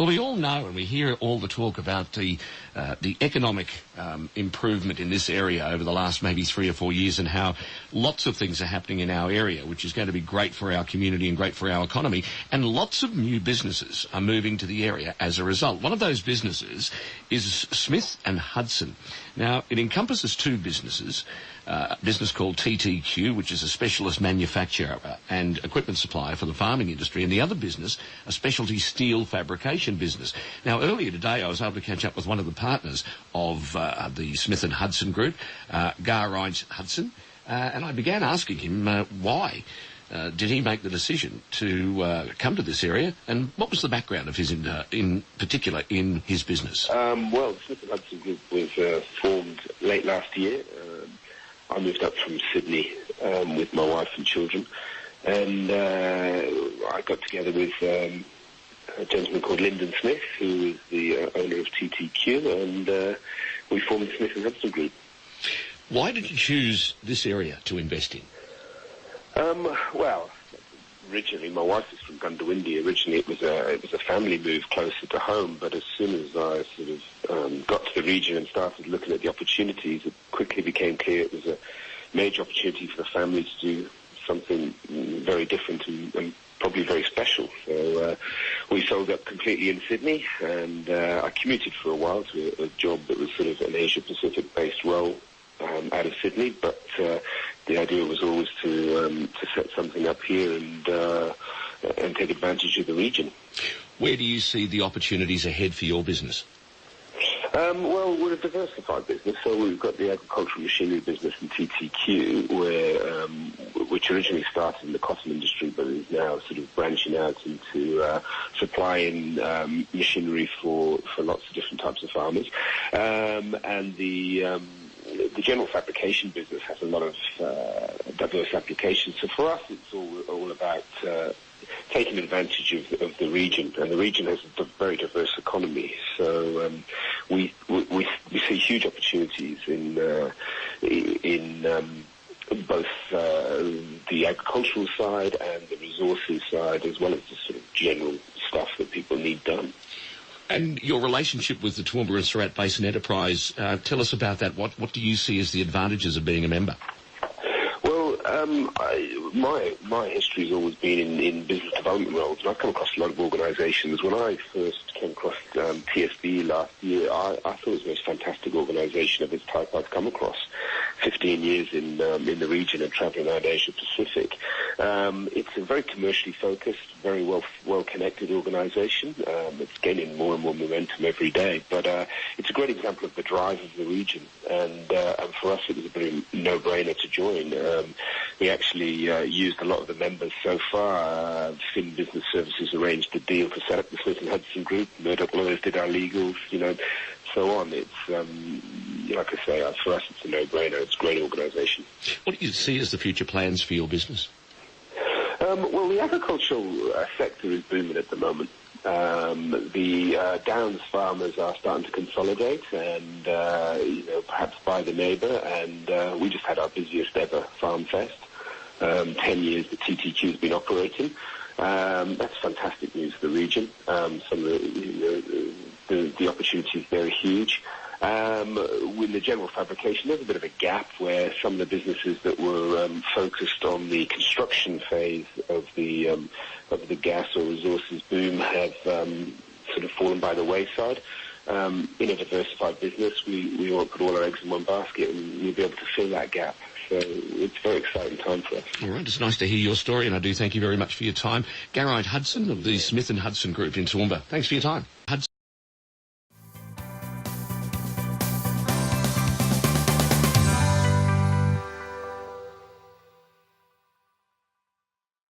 Well, we all know and we hear all the talk about the economic improvement in this area over the last maybe 3 or 4 years, and how lots of things are happening in our area, which is going to be great for our community and great for our economy. And lots of new businesses are moving to the area as a result. One of those businesses is Smith and Hudson. Now, it encompasses 2 businesses. A business called TTQ, which is a specialist manufacturer and equipment supplier for the farming industry, and the other business, a specialty steel fabrication business. Now, earlier today, I was able to catch up with one of the partners of the Smith and Hudson group, Geraint Hudson, and I began asking him why did he make the decision to come to this area, and what was the background of his, in particular, in his business? Well, the Smith and Hudson group was formed late last year. I moved up from Sydney with my wife and children, and I got together with a gentleman called Lyndon Smith, who is the owner of TTQ, and we formed the Smith and Hudson Group. Why did you choose this area to invest in? Well, originally my wife is from Gundawindi. Originally it was a family move closer to home, but as soon as I sort of got to the region and started looking at the opportunities, it quickly became clear it was a major opportunity for the family to do something very different and probably very special. So we sold up completely in Sydney, and I commuted for a while to a job that was sort of an Asia-Pacific based role out of Sydney, but the idea was always to set something up here and take advantage of the region. Where do you see the opportunities ahead for your business? Well, we're a diversified business, so we've got the agricultural machinery business in TTQ, which originally started in the cotton industry, but is now sort of branching out into supplying machinery for lots of different types of farmers, and the general fabrication business has a lot of diverse applications. So for us, it's all about taking advantage of the region, and the region has a very diverse economy. So we see huge opportunities in both the agricultural side and the resources side, as well as the sort of general stuff that people need done. And your relationship with the Toowoomba and Surat Basin Enterprise, tell us about that. What do you see as the advantages of being a member? Well, my history has always been in business development roles, and I've come across a lot of organisations. When I first came across TSBE last year, I thought it was the most fantastic organisation of its type I've come across. 15 years in the region and travelling around Asia Pacific. It's a very commercially focused, very well connected organisation. It's gaining more and more momentum every day, but it's a great example of the drive of the region, and for us it was a very no-brainer to join. We actually used a lot of the members so far. Fin Business Services arranged the deal to set up the Smith and Hudson Group. Murdoch Lawyers did our legals, so on. It's, like I say, for us it's a no-brainer. It's a great organisation. What do you see as the future plans for your business? Well, the agricultural sector is booming at the moment. The Downs farmers are starting to consolidate and, perhaps buy the neighbour, and we just had our busiest ever Farm Fest. 10 years that TTQ has been operating. That's fantastic news for the region. Some of the opportunities there are huge. With the general fabrication, there's a bit of a gap where some of the businesses that were focused on the construction phase of the gas or resources boom have sort of fallen by the wayside. In a diversified business, we won't put all our eggs in one basket, and we'll be able to fill that gap. So it's a very exciting time for us. All right, it's nice to hear your story, and I do thank you very much for your time. Geraint Hudson of the Smith and Hudson Group in Toowoomba. Thanks for your time. Hudson.